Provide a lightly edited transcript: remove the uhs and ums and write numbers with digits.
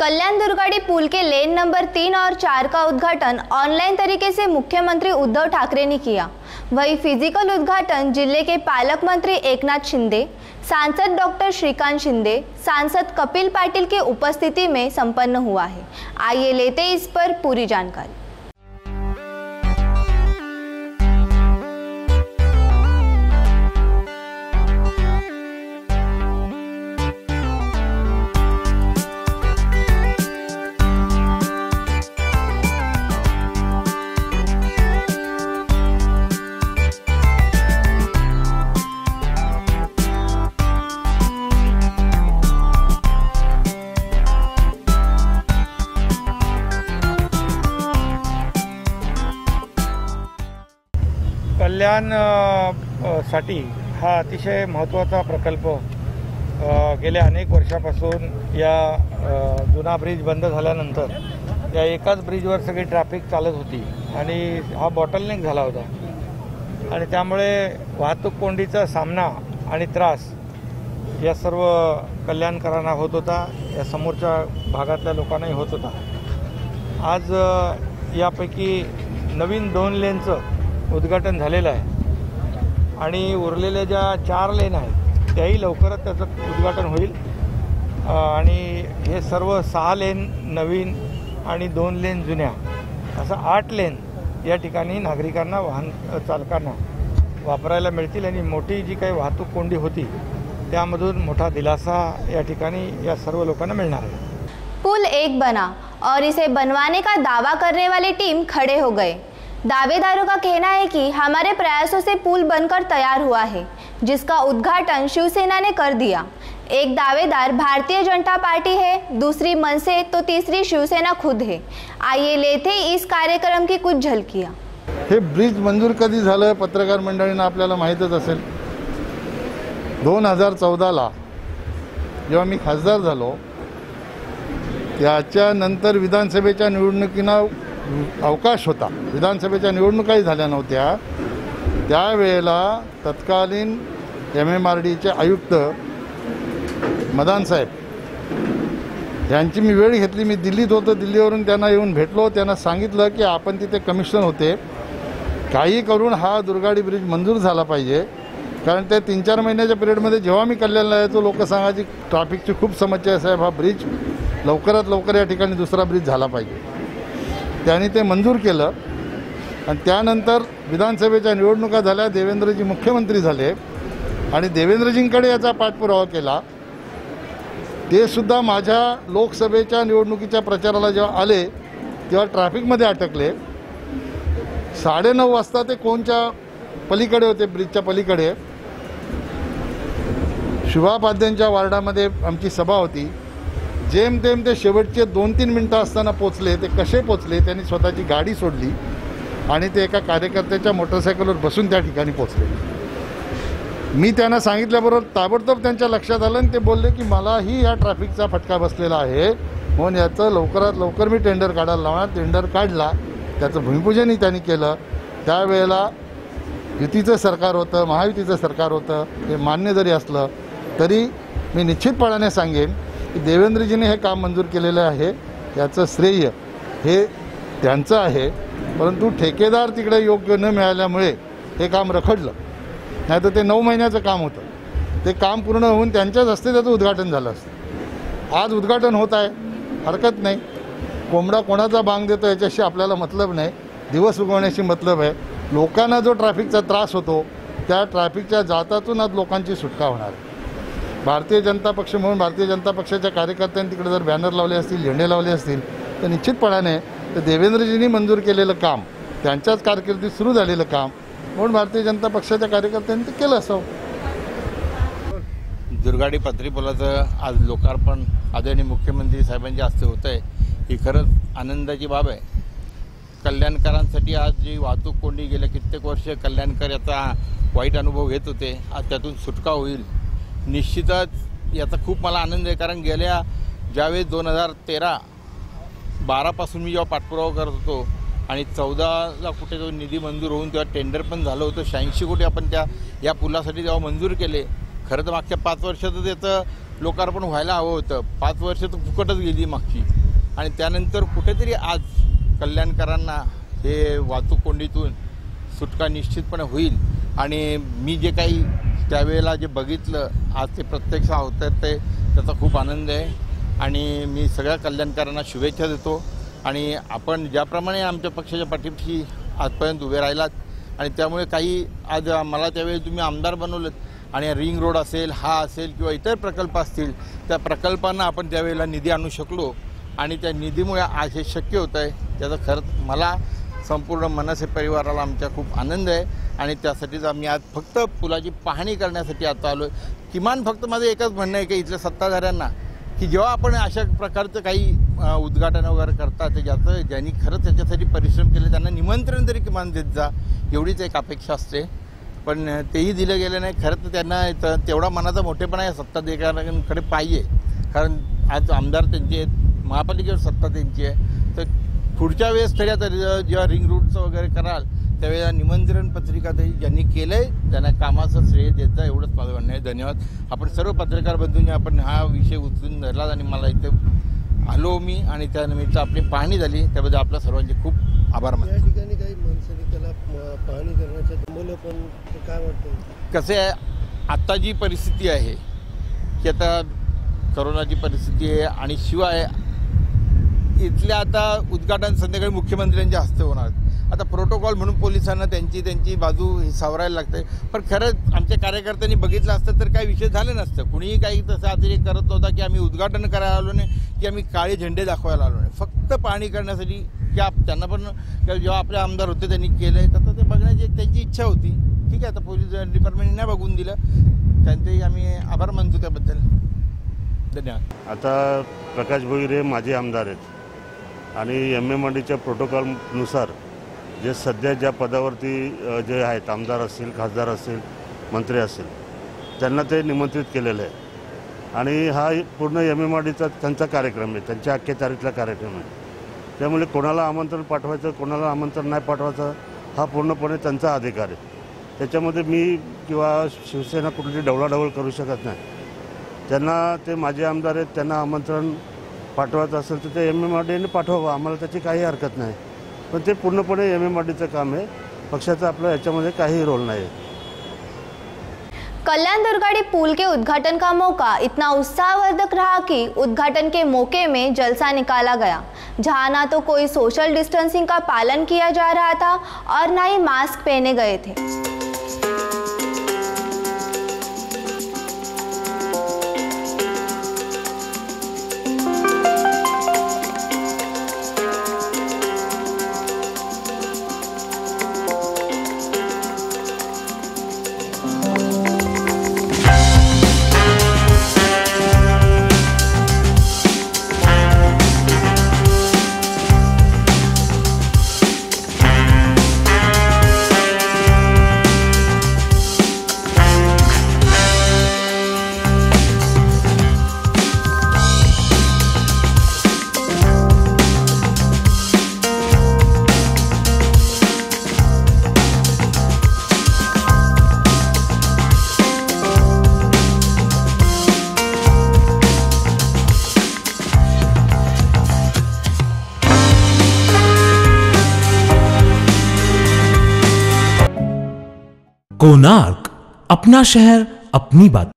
कल्याण दुर्गाड़ी पुल के lane number 3 और 4 का उद्घाटन ऑनलाइन तरीके से मुख्यमंत्री उद्धव ठाकरे ने किया। वहीं फिजिकल उद्घाटन जिले के पालक मंत्री एकनाथ शिंदे, सांसद डॉक्टर श्रीकांत शिंदे, सांसद कपिल पाटिल के उपस्थिति में संपन्न हुआ है। आइए लेते इस पर पूरी जानकारी। कल्याण साठी हा अतिशय महत्त्वाचा प्रकल्प गेल्या अनेक वर्षापासून या जुना ब्रिज बंद झाल्यानंतर या एकाच ब्रिजवर सगळी ट्रॅफिक चालत होती आणि हा बॉटलनेक झाला होता आणि त्यामुळे वाहतूक कोंडीचा सामना आणि त्रास या सर्व कल्याणकरांना होत होता, या समोरच्या भागातल्या लोकांनाही होत होता। आज यापैकी नवीन 2 लेनचं उद्घाटन झालेलं आहे आणि उरलेल्या ज्या 4 लेन आहेत त्याही लवकरच त्याचं उद्घाटन होईल आणि हे सर्व 6 लेन नवीन आणि 2 लेन जुन्या असं 8 लेन या ठिकाणी नागरिकांना वाहन चालकांना वापरायला मिळतील आणि मोठी जी काही वाहतूक कोंडी होती त्यामधून मोठा दिलासा या ठिकाणी या सर्व लोकांना मिळणार आहे। पुल एक बना और इसे बनवाने का दावा करने वाली टीम खड़े हो गए। दावेदारों का कहना है कि हमारे प्रयासों से पुल बनकर तैयार हुआ है, जिसका उद्घाटन शिवसेना ने कर दिया। एक दावेदार भारतीय जनता पार्टी है, दूसरी मनसे तो तीसरी शिवसेना खुद है। आइए लेते इस कार्यक्रम की कुछ झलकियां। हे ब्रिज मंजूर कधी झालं पत्रकार मंडळींना आपल्याला माहीतच असेल। 2014ला जेव्हा मी खासदार झालो त्याच्यानंतर विधानसभेच्या निवडणुकींना अवकाश होता, विधानसभेच्या निवडणुकाही झाल्या नव्हत्या। त्यावेळेला तत्कालीन MMRDचे आयुक्त मदान साहेब यांची मी वेळ घेतली। मी दिल्लीत होतो, दिल्लीवरून त्यांना येऊन भेटलो, त्यांना सांगितलं की आपण तिथे कमिशनर होते, काही करून हा दुर्गाडी ब्रिज मंजूर झाला पाहिजे। कारण ते 3-4 महिन्याच्या पिरियडमध्ये जेव्हा मी कल्याणला यायचो लोक सांगायची ट्रॅफिकची खूप समस्या आहे साहेब, हा ब्रिज लवकरात लवकर या ठिकाणी दुसरा ब्रिज झाला पाहिजे। त्यांनी ते मंजूर केलं आणि त्यानंतर विधानसभेच्या निवडणुका झाल्या, देवेंद्रजी मुख्यमंत्री झाले आणि देवेंद्रजींकडे याचा पाठपुरावा केला। ते सुद्धा माझ्या लोकसभेच्या निवडणुकीच्या प्रचाराला जेव्हा आले तेव्हा ट्रॅफिकमध्ये अटकले। 9:30 वाजता ते कोणच्या पलीकडे होते, ब्रिजच्या पलीकडे शिवापाद्यांच्या वार्डामध्ये आमची सभा होती। जेमतेम ते शेवटचे 2-3 मिनटं असताना पोचले। ते कसे पोचले, त्यांनी स्वतःची गाडी सोडली आणि ते एका कार्यकर्त्याच्या मोटरसायकलवर बसून त्या ठिकाणी पोचले। मी त्यांना सांगितल्याबरोबर ताबडतोब त्यांच्या लक्षात आलं आणि ते बोलले की मलाही या ट्रॅफिकचा फटका बसलेला आहे, म्हणून याचं लवकरात लवकर मी टेंडर काढायला लावणार। टेंडर काढला, त्याचं भूमिपूजनही त्यांनी केलं। त्यावेळेला युतीचं सरकार होतं, महायुतीचं सरकार होतं, हे मान्य जरी असलं तरी मी निश्चितपणाने सांगेन की देवेंद्रजीने हे काम मंजूर केलेलं आहे, याचं श्रेय हे त्यांचं आहे। परंतु ठेकेदार तिकडे योग्य न मिळाल्यामुळे हे काम रखडलं, नाहीतर ते 9 महिन्याचं काम होतं। ते काम पूर्ण होऊन त्यांच्याच हस्ते त्याचं उद्घाटन झालं असतं। आज उद्घाटन होत आहे, हरकत नाही। कोंबडा कोणाचा बांग देतो याच्याशी आपल्याला मतलब नाही, दिवस उगवण्याशी मतलब आहे। लोकांना जो ट्रॅफिकचा त्रास होतो त्या ट्रॅफिकच्या जातातून आज लोकांची सुटका होणार आहे। भारतीय जनता पक्ष म्हणून भारतीय जनता पक्षाच्या कार्यकर्त्यांनी तिकडे जर बॅनर लावले असतील, झेंडे लावले असतील तर निश्चितपणाने ते देवेंद्रजींनी मंजूर केलेलं काम, त्यांच्याच कारकिर्दीत सुरू झालेलं काम म्हणून भारतीय जनता पक्षाच्या कार्यकर्त्यांनी ते केलं असावं। दुर्गाडी पत्री पुलाचं आज लोकार्पण आदरणीय मुख्यमंत्री साहेबांच्या हस्ते होतं आहे, ही खरंच आनंदाची बाब आहे। कल्याणकरांसाठी आज जी वाहतूक कोंडी गेल्या कित्येक वर्ष कल्याणकर याचा वाईट अनुभव घेत होते, आज त्यातून सुटका होईल। निश्चितच याचा खूप मला आनंद आहे, कारण गेल्या ज्यावेळेस 2013-12 पासून मी जेव्हा पाठपुरावा करत होतो आणि 14ला कुठे जो निधी मंजूर होऊन तेव्हा टेंडर पण झालं होतं, 86 कोटी आपण या पुलासाठी जेव्हा मंजूर केले। खरं तर मागच्या 5 वर्षातच याचं लोकार्पण व्हायला हवं होतं. 5 वर्ष तर फुकटच गेली मागची. आणि त्यानंतर कुठेतरी आज कल्याणकरांना हे वाहतूक कोंडीतून सुटका निश्चितपणे होईल. आणि मी जे काही त्यावेळेला जे बघितलं आज ते प्रत्यक्ष होतं ते त्याचा खूप आनंद आहे. आणि मी सगळ्या कल्याणकरांना शुभेच्छा देतो. आणि आपण ज्याप्रमाणे आमच्या पक्षाच्या पाठीशी आजपर्यंत उभे राहिलात आणि त्यामुळे काही आज मला त्यावेळी तुम्ही आमदार बनवलं आणि रिंग रोड असेल, हा असेल किंवा इतर प्रकल्प असतील, त्या प्रकल्पांना आपण त्यावेळेला निधी आणू शकलो आणि त्या निधीमुळे आज हे शक्य होतं आहे. त्याचा खरंच मला संपूर्ण मनसे परिवाराला आमच्या खूप आनंद आहे. आणि त्यासाठीच आम्ही आज फक्त पुलाची पाहणी करण्यासाठी आता आलो आहे. किमान फक्त माझं एकच म्हणणं आहे की इथल्या सत्ताधाऱ्यांना की जेव्हा आपण अशा प्रकारचं काही उद्घाटन वगैरे करतात ते ज्यांनी खरंच त्याच्यासाठी परिश्रम केले त्यांना निमंत्रण तरी किमान देत जा, एवढीच एक अपेक्षा असते. पण तेही दिलं गेलं नाही. खरं तर त्यांना तेवढा मनाचा मोठेपणा या सत्ताधाऱ्यांकडे पाहिजे. कारण आज आमदार त्यांचे आहेत, महापालिकेवर सत्ता त्यांची आहे. तर पुढच्या वेळेस तरी आता जेव्हा रिंग रोडचं वगैरे कराल त्यावेळेला निमंत्रण पत्रिका तरी ज्यांनी केलं आहे त्यांना कामाचं श्रेय द्यायचं, एवढंच माझं म्हणणं आहे. धन्यवाद. आपण सर्व पत्रकार बंधूंनी आपण हा विषय उचलून धरला आणि मला इथे आलो मी आणि त्यानिमित्त आपली पाहणी झाली, त्याबद्दल आपल्या सर्वांचे खूप आभार मानतो. या ठिकाणी काही मनसेने त्याला पाहणी करण्याचं थांबवलं, पण काय वाटतं कसं आहे आत्ता जी परिस्थिती आहे की आता करोनाची परिस्थिती आहे आणि शिवाय इथल्या आता उद्घाटन संध्याकाळी मुख्यमंत्र्यांच्या हस्ते होणार. आता प्रोटोकॉल म्हणून पोलिसांना त्यांची बाजू सावरायला लागते. पण खरंच आमच्या कार्यकर्त्यांनी बघितलं असतं तर काही विषय झाले नसतं. कुणीही काही तसं अतिरेक करत नव्हता की आम्ही उद्घाटन करायला आलो नाही की आम्ही काळे झेंडे दाखवायला आलो नाही. फक्त पाहणी करण्यासाठी की त्यांना पण जेव्हा आपले आमदार होते त्यांनी केलं आहे तर ते बघण्याची त्यांची इच्छा होती. ठीक आहे, आता पोलीस डिपार्टमेंटने नाही बघून दिलं, त्यांचेही आम्ही आभार मानतो त्याबद्दल. धन्यवाद. आता प्रकाश भोईर हे माजी आमदार आहेत आणि MMRDच्या प्रोटोकॉलनुसार जे सध्या ज्या पदावरती जे आहेत आमदार असतील, खासदार असतील, मंत्री असतील त्यांना ते निमंत्रित केलेलं आहे. आणि हा पूर्ण MMRDचा त्यांचा कार्यक्रम आहे, त्यांच्या अखत्यारीतला कार्यक्रम आहे. त्यामुळे कोणाला आमंत्रण पाठवायचं, कोणाला आमंत्रण नाही पाठवायचं हा पूर्णपणे त्यांचा अधिकार आहे. त्याच्यामध्ये मी किंवा शिवसेना कुठली ढवळाढवळ करू शकत नाही. त्यांना ते माझे आमदार आहेत, त्यांना आमंत्रण पाठवायचं असेल तर ते MMRDने पाठवावं, आम्हाला त्याची काही हरकत नाही. पण ते पूर्णपणे MMRDचं काम आहे, पक्षाचा आपला याच्यामध्ये काही रोल नाही आहे. कल्याण दुर्गाड़ी पुल के उद्घाटन का मौका इतना उत्साहवर्धक रहा कि उद्घाटन के मौके में जलसा निकाला गया, जहां ना तो कोई सोशल डिस्टेंसिंग का पालन किया जा रहा था और ना ही मास्क पहने गए थे. कोणार्क, अपना शहर अपनी बातें।